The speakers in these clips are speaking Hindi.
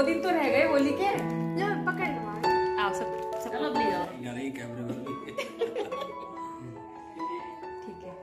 2 दिन तो रह गए होली के। पकड़ आओ सब चलो ले जाओ यार, ये कैमरे में ठीक है।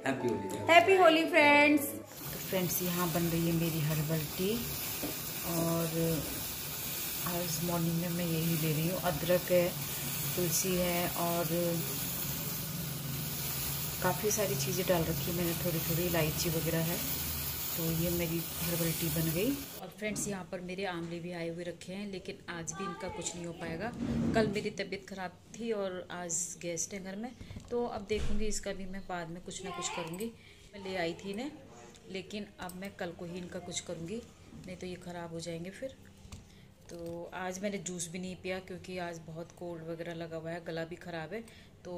Happy Holi. Happy Holi friends. तो फ्रेंड्स यहाँ बन रही है मेरी हर्बल टी और आज मॉर्निंग में मैं यही ले रही हूँ। अदरक है, तुलसी है और काफ़ी सारी चीज़ें डाल रखी है मैंने, थोड़ी थोड़ी इलायची वगैरह है। तो ये मेरी हर्बल टी बन गई। और फ्रेंड्स यहाँ पर मेरे आंवले भी आए हुए रखे हैं, लेकिन आज भी इनका कुछ नहीं हो पाएगा। कल मेरी तबीयत ख़राब थी और आज गेस्ट है घर में, तो अब देखूँगी इसका भी मैं बाद में कुछ ना कुछ करूँगी। मैं ले आई थी इन्हें, लेकिन अब मैं कल को ही इनका कुछ करूँगी, नहीं तो ये ख़राब हो जाएंगे फिर। तो आज मैंने जूस भी नहीं पिया क्योंकि आज बहुत कोल्ड वगैरह लगा हुआ है, गला भी ख़राब है, तो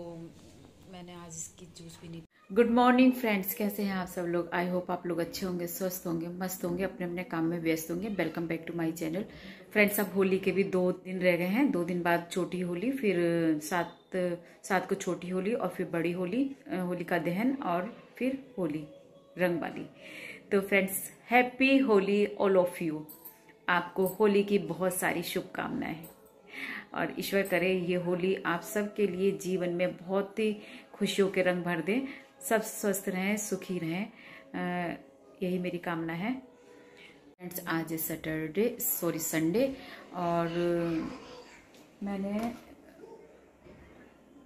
मैंने आज इसकी जूस भी नहीं। गुड मॉर्निंग फ्रेंड्स, कैसे हैं आप सब लोग? आई होप आप लोग अच्छे होंगे, स्वस्थ होंगे, मस्त होंगे, अपने अपने काम में व्यस्त होंगे। Welcome back to my channel friends. अब होली के भी 2 दिन रह गए हैं। 2 दिन बाद छोटी होली, फिर 7 को छोटी होली और फिर बड़ी होली, होलिका दहन और फिर होली रंग वाली। तो friends happy Holi all of you. आपको होली की बहुत सारी शुभकामनाएं और ईश्वर करे ये होली आप सबके लिए जीवन में बहुत ही खुशियों के रंग भर दें, सब स्वस्थ रहें, सुखी रहें, यही मेरी कामना है। फ्रेंड्स आज है संडे और मैंने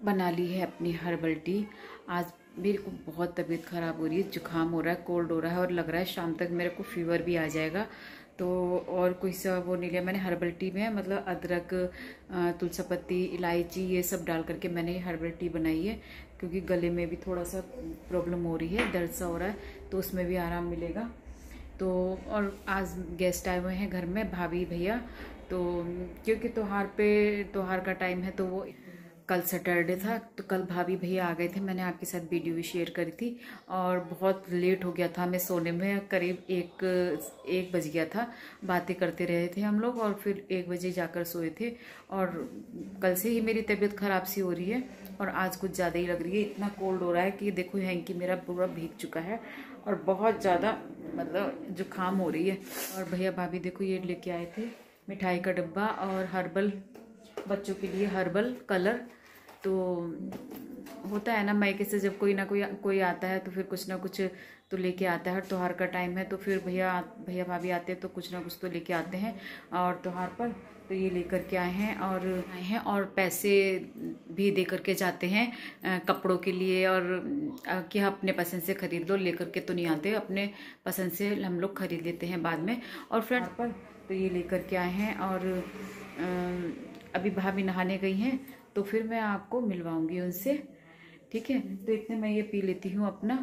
बना ली है अपनी हर्बल टी। आज मेरे को बहुत तबीयत ख़राब हो रही है, जुकाम हो रहा है, कोल्ड हो रहा है और लग रहा है शाम तक मेरे को फीवर भी आ जाएगा। तो और कोई सा वो नहीं लिया मैंने। हर्बल टी में मतलब अदरक, तुलसी पत्ती, इलायची ये सब डाल करके मैंने ये हर्बल टी बनाई है, क्योंकि गले में भी थोड़ा सा प्रॉब्लम हो रही है, दर्द सा हो रहा है, तो उसमें भी आराम मिलेगा। तो और आज गेस्ट आए हुए हैं घर में, भाभी भैया, तो क्योंकि त्योहार का टाइम है, तो वो कल सैटरडे था, तो कल भाभी भैया आ गए थे। मैंने आपके साथ वीडियो भी शेयर करी थी और बहुत लेट हो गया था मैं सोने में, करीब 1 बज गया था। बातें करते रहे थे हम लोग और फिर 1 बजे जाकर सोए थे। और कल से ही मेरी तबीयत ख़राब सी हो रही है और आज कुछ ज़्यादा ही लग रही है। इतना कोल्ड हो रहा है कि देखो हैंकी मेरा पूरा भीग चुका है और बहुत ज़्यादा मतलब जुकाम हो रही है। और भैया भाभी देखो ये लेके आए थे मिठाई का डब्बा और हर्बल, बच्चों के लिए हर्बल कलर। तो होता है ना मायके से जब कोई आता है तो फिर कुछ ना कुछ तो लेके आता है। त्योहार का टाइम है तो फिर भैया भाभी आते हैं तो कुछ ना कुछ तो लेके आते हैं। और त्योहार पर तो ये लेकर के आए हैं और पैसे भी दे करके जाते हैं कपड़ों के लिए, और कि अपने पसंद से खरीद लो, लेकर के तो नहीं आते, अपने पसंद से हम लोग खरीद लेते हैं बाद में। और फ्रेंड पर तो ये लेकर के आए हैं और अभी भाभी नहाने गई हैं, तो फिर मैं आपको मिलवाऊंगी उनसे, ठीक है। तो इतने मैं ये पी लेती हूँ अपना,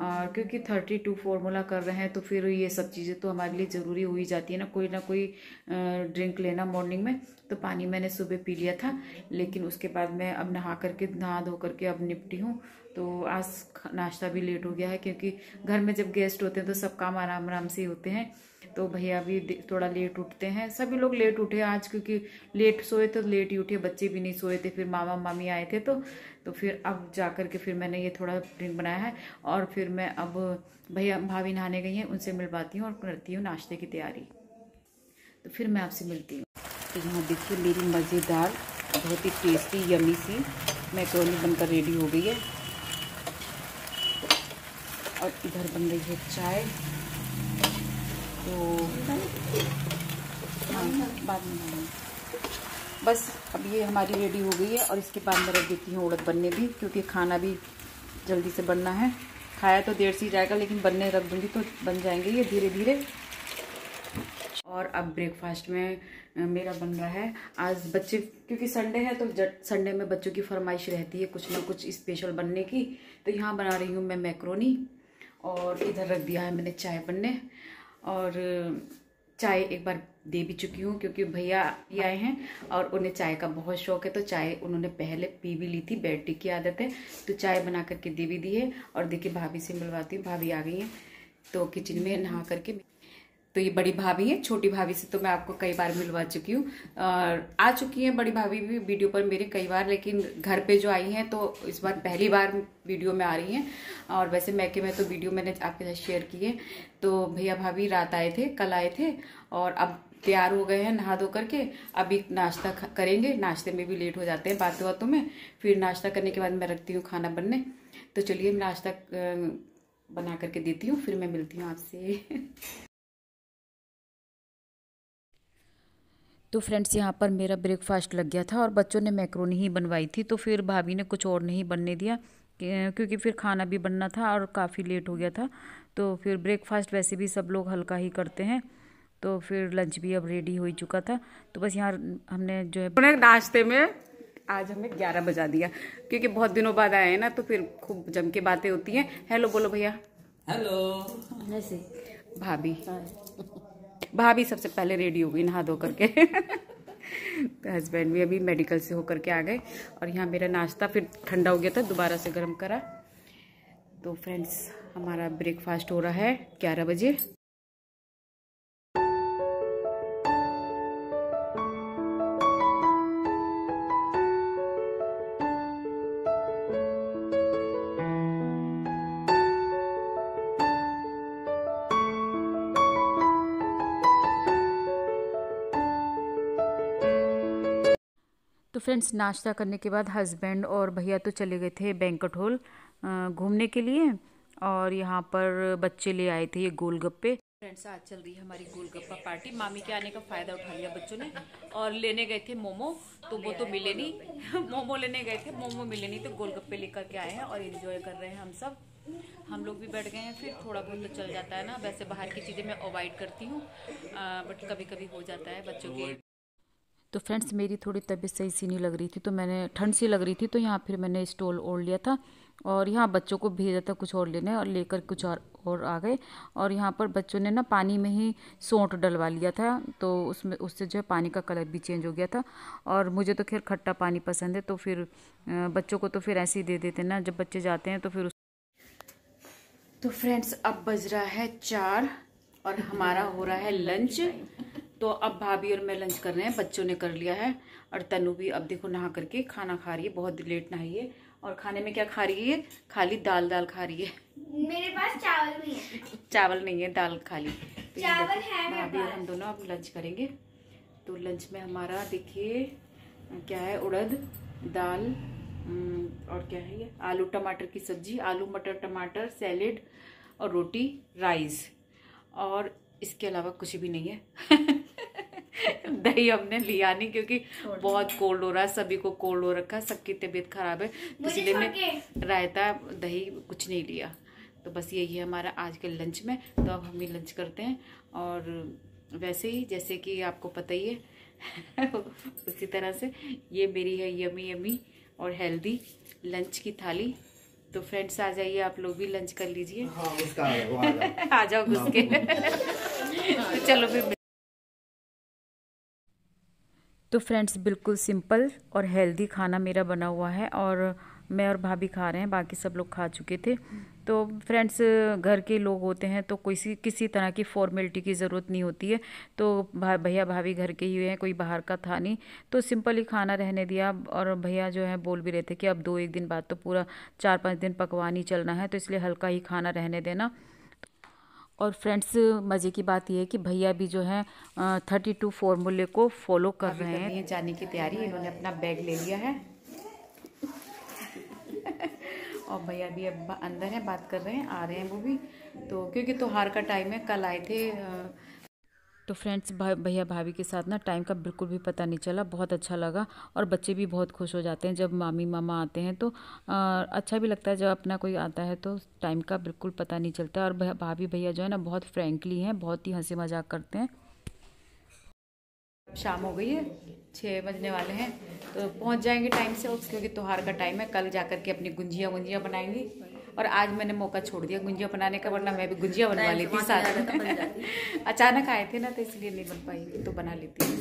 और क्योंकि 32 फॉर्मूला कर रहे हैं तो फिर ये सब चीज़ें तो हमारे लिए ज़रूरी हो ही जाती है ना कोई ड्रिंक लेना मॉर्निंग में। तो पानी मैंने सुबह पी लिया था, लेकिन उसके बाद मैं अब नहा धो करके अब निपटी हूँ। तो आज नाश्ता भी लेट हो गया है, क्योंकि घर में जब गेस्ट होते हैं तो सब काम आराम आराम से होते हैं। तो भैया भी थोड़ा लेट उठते हैं, सभी लोग लेट उठे आज, क्योंकि लेट सोए तो लेट ही उठे, बच्चे भी नहीं सोए थे, फिर मामा मामी आए थे, तो फिर अब जा कर के फिर मैंने ये थोड़ा ड्रिंक बनाया है। और फिर मैं अब भैया भाभी नहाने गई हैं, उनसे मिलवाती हूँ और करती हूँ नाश्ते की तैयारी। तो फिर मैं आपसे मिलती हूँ। तो यहाँ देखिए मेरी मज़ेदार बहुत ही टेस्टी यमी सी मैक्रोनी बनकर रेडी हो गई है। और इधर बन रही है चाय, तो बाद में बस अब ये हमारी रेडी हो गई है। और इसके बाद मैं रख देती हूँ उड़द बनने भी, क्योंकि खाना भी जल्दी से बनना है। खाया तो देर से ही जाएगा, लेकिन बनने रख दूँगी तो बन जाएंगे ये धीरे धीरे। और अब ब्रेकफास्ट में मेरा बन रहा है आज बच्चे, क्योंकि संडे है तो संडे में बच्चों की फरमाइश रहती है कुछ ना कुछ स्पेशल बनने की। तो यहाँ बना रही हूँ मैं मैक्रोनी, और इधर रख दिया है मैंने चाय बनने। और चाय एक बार दे भी चुकी हूँ, क्योंकि भैया ये आए हैं और उन्हें चाय का बहुत शौक है, तो चाय उन्होंने पहले पी भी ली थी, बेड टी की आदत है, तो चाय बना करके दे भी दी है। और देखिए भाभी से मिलवाती हूँ, भाभी आ गई हैं तो किचन में नहा करके। तो ये बड़ी भाभी है, छोटी भाभी से तो मैं आपको कई बार मिलवा चुकी हूँ, आ चुकी हैं बड़ी भाभी भी वीडियो पर मेरे कई बार, लेकिन घर पे जो आई हैं तो इस बार पहली बार वीडियो में आ रही हैं। और वैसे मैके में तो वीडियो मैंने आपके साथ शेयर की है। तो भैया भाभी रात आए थे, कल आए थे, और अब तैयार हो गए हैं नहा धो करके। अभी नाश्ता करेंगे, नाश्ते में भी लेट हो जाते हैं बातों बातों में। फिर नाश्ता करने के बाद मैं रखती हूँ खाना बनने। तो चलिए नाश्ता बना करके देती हूँ, फिर मैं मिलती हूँ आपसे। तो फ्रेंड्स यहाँ पर मेरा ब्रेकफास्ट लग गया था और बच्चों ने मैक्रोनी ही बनवाई थी, तो फिर भाभी ने कुछ और नहीं बनने दिया क्योंकि फिर खाना भी बनना था और काफ़ी लेट हो गया था। तो फिर ब्रेकफास्ट वैसे भी सब लोग हल्का ही करते हैं, तो फिर लंच भी अब रेडी हो ही चुका था। तो बस यहाँ हमने जो है नाश्ते में आज हमें 11 बजा दिया, क्योंकि बहुत दिनों बाद आए हैं ना, तो फिर खूब जम के बातें होती हैं। हेलो बोलो भैया। हेलो। ऐसे भाभी सबसे पहले रेडी हो गई नहा धो करके। तो हस्बैंड भी अभी मेडिकल से होकर के आ गए। और यहाँ मेरा नाश्ता फिर ठंडा हो गया था, दोबारा से गर्म करा। तो फ्रेंड्स हमारा ब्रेकफास्ट हो रहा है 11 बजे। तो फ्रेंड्स नाश्ता करने के बाद हस्बैंड और भैया तो चले गए थे बैंक्वेट हॉल घूमने के लिए। और यहाँ पर बच्चे ले आए थे ये गोलगप्पे। फ्रेंड्स आज चल रही है हमारी गोलगप्पा पार्टी। मामी के आने का फ़ायदा उठा लिया बच्चों ने और लेने गए थे मोमो, तो वो तो मिले नहीं। मोमो लेने गए थे, मोमो मिले नहीं, तो गोलगप्पे लेकर के आए हैं और एंजॉय कर रहे हैं हम सब। हम लोग भी बैठ गए हैं। फिर थोड़ा बहुत तो चल जाता है ना, वैसे बाहर की चीज़ें मैं अवॉइड करती हूँ, बट कभी कभी हो जाता है बच्चों के। तो फ्रेंड्स मेरी थोड़ी तबीयत सही सी नहीं लग रही थी, तो मैंने ठंड सी लग रही थी, तो यहाँ फिर मैंने स्टॉल ओढ़ लिया था और यहाँ बच्चों को भेजा था कुछ और लेने, और लेकर कुछ और आ गए। और यहाँ पर बच्चों ने ना पानी में ही सौंठ डलवा लिया था, तो उसमें उससे जो है पानी का कलर भी चेंज हो गया था। और मुझे तो खैर खट्टा पानी पसंद है, तो फिर बच्चों को तो फिर ऐसे ही दे देते ना जब बच्चे जाते हैं, तो फिर तो फ्रेंड्स अब बज रहा है 4 और हमारा हो रहा है लंच। तो अब भाभी और मैं लंच कर रहे हैं, बच्चों ने कर लिया है। और तनु भी अब देखो नहा करके खाना खा रही है, बहुत लेट नहाई है। और खाने में क्या खा रही है? खाली दाल खा रही है। मेरे पास चावल भी है। चावल नहीं है, दाल खाली। तो चावल है भाभी और हम दोनों अब लंच करेंगे। तो लंच में हमारा देखिए क्या है, उड़द दाल और क्या है ये, आलू टमाटर की सब्जी, आलू मटर टमाटर सैलेड और रोटी राइस, और इसके अलावा कुछ भी नहीं है। दही हमने लिया नहीं क्योंकि बहुत कोल्ड हो रहा है, सभी को कोल्ड हो रखा है, सबकी तबीयत खराब है, इसलिए मैं रायता दही कुछ नहीं लिया। तो बस यही है हमारा आज के लंच में। तो अब हम ही लंच करते हैं। और वैसे ही जैसे कि आपको पता ही है उसी तरह से ये मेरी है यमी यमी और हेल्दी लंच की थाली। तो फ्रेंड्स आ जाइए, आप लोग भी लंच कर लीजिए। हाँ, आ जाओ घुस के। तो चलो फिर। तो फ्रेंड्स बिल्कुल सिंपल और हेल्दी खाना मेरा बना हुआ है और मैं और भाभी खा रहे हैं, बाकी सब लोग खा चुके थे। तो फ्रेंड्स घर के लोग होते हैं तो कोई किसी तरह की फॉर्मेलिटी की ज़रूरत नहीं होती है। तो भैया भाभी घर के ही हुए हैं, कोई बाहर का था नहीं, तो सिंपल ही खाना रहने दिया। और भैया जो है बोल भी रहे थे कि अब 2-1 दिन बाद तो पूरा 4-5 दिन पकवान ही चलना है, तो इसलिए हल्का ही खाना रहने देना। और फ्रेंड्स मज़े की बात यह है कि भैया भी जो है 32 फॉर्मूले को फॉलो कर रहे हैं। जाने की तैयारी, इन्होंने अपना बैग ले लिया है और भैया भी अब अंदर है, बात कर रहे हैं, आ रहे हैं वो भी। तो क्योंकि त्योहार का टाइम है, कल आए थे। तो फ्रेंड्स भैया भाभी के साथ ना टाइम का बिल्कुल भी पता नहीं चला, बहुत अच्छा लगा। और बच्चे भी बहुत खुश हो जाते हैं जब मामी मामा आते हैं, तो अच्छा भी लगता है जब अपना कोई आता है, तो टाइम का बिल्कुल पता नहीं चलता। और भाभी भैया जो है ना बहुत फ्रेंकली हैं, बहुत ही हंसी मजाक करते हैं। शाम हो गई है, 6 बजने वाले हैं, तो पहुंच जाएंगे टाइम से, क्योंकि त्योहार का टाइम है। कल जाकर के अपनी गुंजिया बनाएंगे। और आज मैंने मौका छोड़ दिया गुंजिया बनाने का, वरना मैं भी गुंजिया बनवा लेती साथ में। अचानक आए थे ना, तो इसलिए नहीं बन पाई, तो बना लेती हूँ।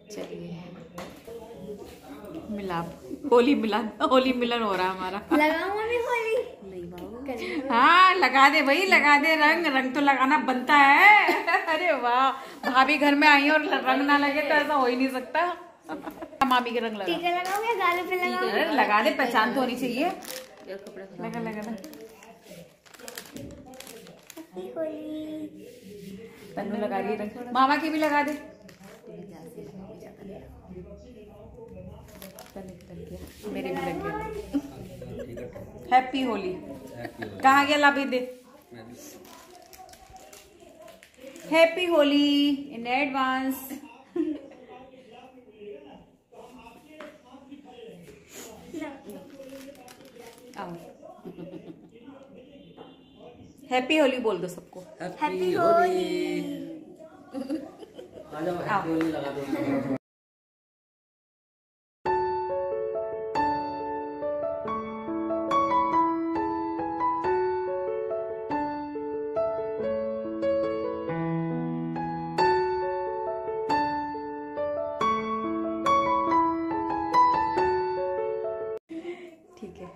चलिए मिलाप होली मिलन हो रहा हमारा। हाँ लगा दे भाई, लगा दे, रंग तो लगाना बनता है। अरे वाह, भाभी घर में आई और रंग ना लगे तो ऐसा हो ही नहीं सकता। मामी के रंग लगा दे, पहचान तो होनी चाहिए। लगा तन्नू लगा रही है, मामा की भी लगा दे। मेरे भी लग गया। हैप्पी होली। कहाँ गया लाभी दे। Happy Holi in advance. Happy Holi बोल दो सबको। हैप्पी होली। आ जाओ, हैप्पी होली लगा दो। ठीक है,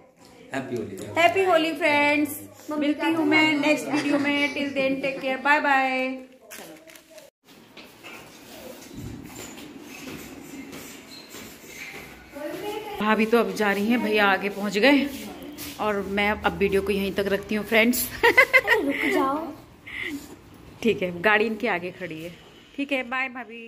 हैप्पी होली फ्रेंड्स। मिलती हूँ मैं नेक्स्ट वीडियो में। Till then take care, bye bye. भाभी तो अब जा रही हैं, भैया आगे पहुंच गए और मैं अब वीडियो को यहीं तक रखती हूँ फ्रेंड्स। रुक जाओ। ठीक है, गाड़ी इनके आगे खड़ी है। ठीक है, बाय भाभी।